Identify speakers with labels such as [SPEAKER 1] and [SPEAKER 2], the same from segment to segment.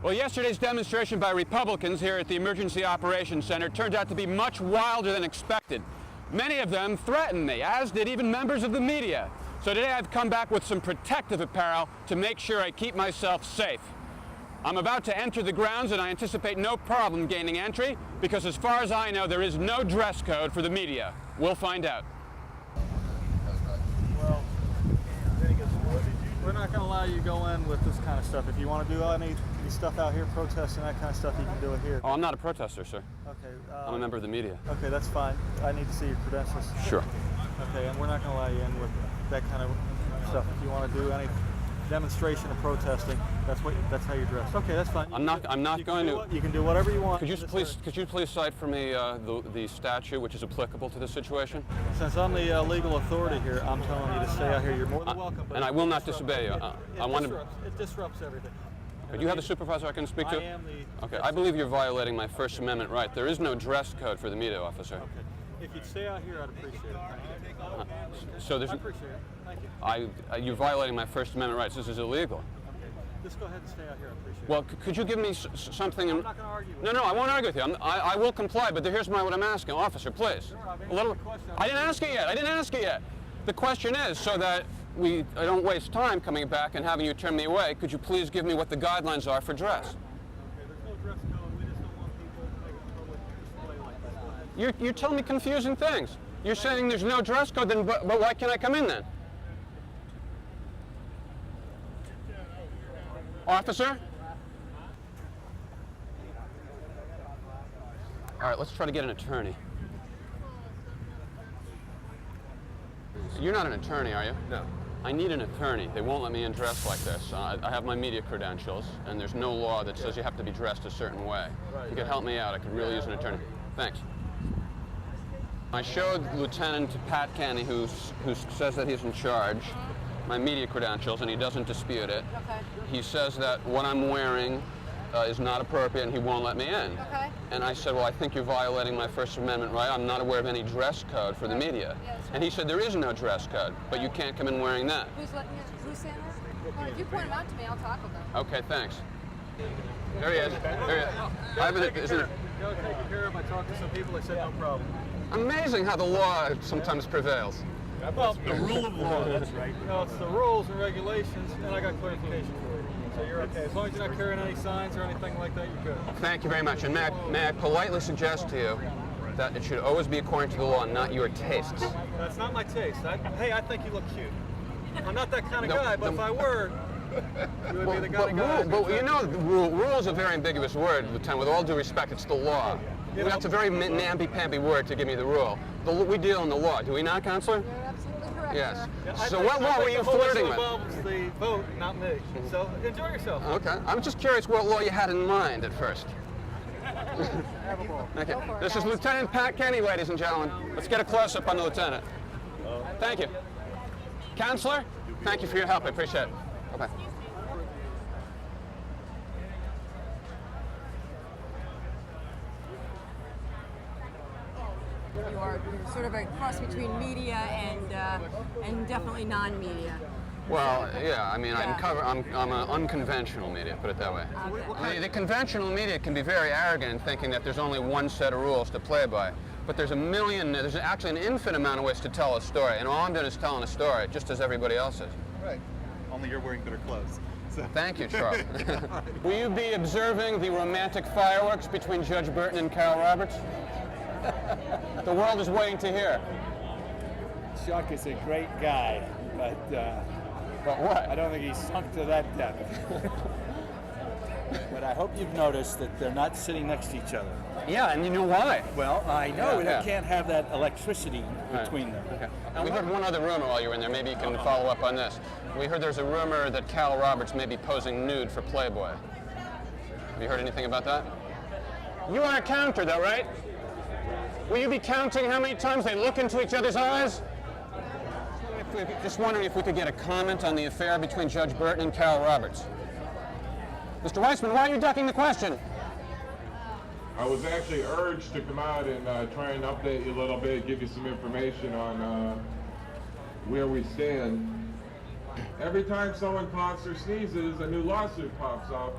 [SPEAKER 1] Well, yesterday's demonstration by Republicans here at the Emergency Operations Center turned out to be much wilder than expected. Many of them threatened me, as did even members of the media. So today I've come back with some protective apparel to make sure I keep myself safe. I'm about to enter the grounds and I anticipate no problem gaining entry because as far as I know there is no dress code for the media. We'll find out.
[SPEAKER 2] Well, we're not going to allow you to go in with this kind of stuff. If you want to do any stuff out here, protesting, that kind of stuff, you can do it here.
[SPEAKER 1] Oh, I'm not a protester, sir.
[SPEAKER 2] Okay.
[SPEAKER 1] I'm a member of the media.
[SPEAKER 2] Okay, that's fine. I need to see your credentials.
[SPEAKER 1] Sure.
[SPEAKER 2] Okay, and we're not going to allow you in with that kind of stuff. If you want to do any demonstration of protesting, that's how you dress. Okay, that's fine.
[SPEAKER 1] I'm not going to.
[SPEAKER 2] You can do whatever you want.
[SPEAKER 1] Could you please cite for me the statute which is applicable to this situation?
[SPEAKER 2] Since I'm the legal authority here, I'm telling you to stay out here. You're more than welcome. But
[SPEAKER 1] and I will not disobey you.
[SPEAKER 2] It disrupts everything.
[SPEAKER 1] But you have a supervisor I can speak to?
[SPEAKER 2] I am the...
[SPEAKER 1] Okay, I believe you're violating my First Amendment right. There is no dress code for the media officer.
[SPEAKER 2] Okay. If you'd stay out here, I'd appreciate it.
[SPEAKER 1] So there's...
[SPEAKER 2] I appreciate it. Thank you.
[SPEAKER 1] You're violating my First Amendment rights. This is illegal.
[SPEAKER 2] Okay. Just go ahead and stay out here. I appreciate it.
[SPEAKER 1] Well, could you give me something...
[SPEAKER 2] I'm not going to argue with you.
[SPEAKER 1] No, I won't argue with you. I will comply, but here's what I'm asking. Officer, please.
[SPEAKER 2] Sure, I've answered the question.
[SPEAKER 1] I didn't ask it yet. The question is, so that I don't waste time coming back and having you turn me away, could you please give me what the guidelines are for dress?
[SPEAKER 2] Okay, there's no dress code. We just don't want people to make a public display like that.
[SPEAKER 1] You're telling me confusing things. You're saying there's no dress code, then but why can't I come in then? Officer? All right, let's try to get an attorney. You're not an attorney, are you?
[SPEAKER 3] No.
[SPEAKER 1] I need an attorney. They won't let me in dressed like this. I have my media credentials, and there's no law that says you have to be dressed a certain way. You could help me out. I could really use an attorney. Thanks. I showed Lieutenant Pat Kenny, who says that he's in charge, my media credentials, and he doesn't dispute it.
[SPEAKER 4] Okay.
[SPEAKER 1] He says that what I'm wearing is not appropriate, and he won't let me in.
[SPEAKER 4] Okay.
[SPEAKER 1] And I said, well, I think you're violating my First Amendment right. I'm not aware of any dress code for the media.
[SPEAKER 4] Yes.
[SPEAKER 1] And he said, there is no dress code, but you can't come in wearing that.
[SPEAKER 4] Who's saying that? Well, if you point them out to me, I'll talk with them.
[SPEAKER 1] Okay, thanks. There he is. Isn't it
[SPEAKER 2] Go take it care of. I talked to some people. They said no problem.
[SPEAKER 1] amazing how the law sometimes prevails?
[SPEAKER 2] Well, the rule of law. That's right. No, it's the rules and regulations, and I got clarification for you. So you're okay. As long as you're not carrying any signs or anything like that, you're good.
[SPEAKER 1] Thank you very much. And may I politely suggest to you that it should always be according to the law, not your tastes.
[SPEAKER 2] That's not my taste. Hey, I think you look cute. I'm not that kind of guy, but if I were, you would be the kind of guy.
[SPEAKER 1] But you know, rule is a very ambiguous word, Lieutenant. With all due respect, it's the law. That's a very namby-pamby word to give me the rule. We deal in the law, do we not, Counselor?
[SPEAKER 4] You're absolutely correct,
[SPEAKER 1] Yes.
[SPEAKER 4] sir.
[SPEAKER 2] Yeah,
[SPEAKER 1] So what law were you flirting with?
[SPEAKER 2] The whole issue involves the vote, not me. So enjoy yourself.
[SPEAKER 1] Okay. I'm just curious what law you had in mind at first. Okay. This is Lieutenant Pat Kenny, ladies and gentlemen. Let's get a close-up on the lieutenant. Thank you. Counselor, thank you for your help. I appreciate it. Bye-bye.
[SPEAKER 4] You're sort of a cross between media and definitely non-media.
[SPEAKER 1] Well, yeah, I mean, I'm an unconventional media, put it that way.
[SPEAKER 4] Okay.
[SPEAKER 1] The conventional media can be very arrogant in thinking that there's only one set of rules to play by. But there's actually an infinite amount of ways to tell a story, and all I'm doing is telling a story, just as everybody else is.
[SPEAKER 3] Right. Only you're wearing better clothes. So.
[SPEAKER 1] Thank you, Charles. Will you be observing the romantic fireworks between Judge Burton and Carol Roberts? The world is waiting to hear.
[SPEAKER 5] Chuck is a great guy,
[SPEAKER 1] But what?
[SPEAKER 5] I don't think he's sunk to that depth. But I hope you've noticed that they're not sitting next to each other.
[SPEAKER 1] Yeah, and you know why.
[SPEAKER 5] Well, I know
[SPEAKER 1] Yeah,
[SPEAKER 5] they
[SPEAKER 1] yeah.
[SPEAKER 5] can't have that electricity between them.
[SPEAKER 1] Okay. And we heard one other rumor while you were in there. Maybe you can follow up on this. We heard there's a rumor that Carol Roberts may be posing nude for Playboy. Have you heard anything about that? You are a counter, though, right? Will you be counting how many times they look into each other's eyes? Just wondering if we could get a comment on the affair between Judge Burton and Carol Roberts. Mr. Weissman, why are you ducking the question?
[SPEAKER 6] I was actually urged to come out and try and update you a little bit, give you some information on where we stand. Every time someone coughs or sneezes, a new lawsuit pops up.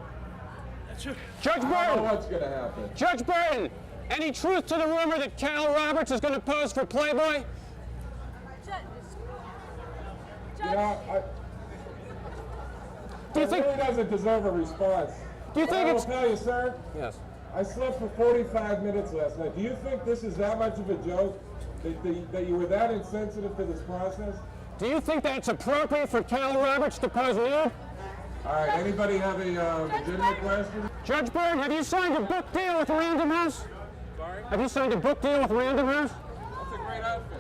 [SPEAKER 1] Judge
[SPEAKER 6] I don't know
[SPEAKER 1] Burton!
[SPEAKER 6] what's going to happen.
[SPEAKER 1] Judge Burton! Any truth to the rumor that Cal Roberts is going to pose for Playboy?
[SPEAKER 6] You know,
[SPEAKER 1] Do you
[SPEAKER 6] it
[SPEAKER 1] think?
[SPEAKER 6] really doesn't deserve a response.
[SPEAKER 1] Do you think
[SPEAKER 6] I
[SPEAKER 1] it's?
[SPEAKER 6] will tell you, sir,
[SPEAKER 1] Yes.
[SPEAKER 6] I slept for 45 minutes last night. Do you think this is that much of a joke? That you were that insensitive to this process?
[SPEAKER 1] Do you think that it's appropriate for Cal Roberts to pose nude?
[SPEAKER 6] All right, anybody have a legitimate question?
[SPEAKER 1] Judge Burton, have you signed a book deal with Random House?
[SPEAKER 6] Sorry?
[SPEAKER 1] Have you signed a book deal with Random House?
[SPEAKER 6] That's a great outfit.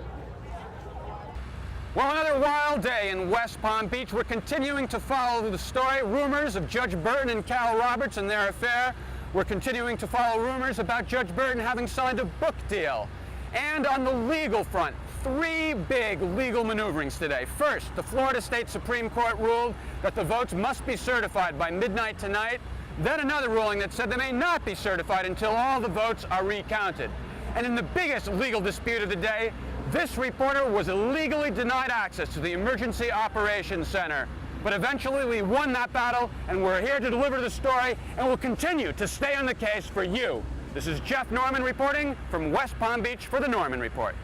[SPEAKER 1] Well, another wild day in West Palm Beach. We're continuing to follow the story, rumors of Judge Burton and Cal Roberts and their affair. We're continuing to follow rumors about Judge Burton having signed a book deal. And on the legal front, 3 big legal maneuverings today. First, the Florida State Supreme Court ruled that the votes must be certified by midnight tonight. Then another ruling that said they may not be certified until all the votes are recounted. And in the biggest legal dispute of the day, this reporter was illegally denied access to the Emergency Operations Center. But eventually we won that battle, and we're here to deliver the story, and we'll continue to stay on the case for you. This is Jeff Norman reporting from West Palm Beach for the Norman Report.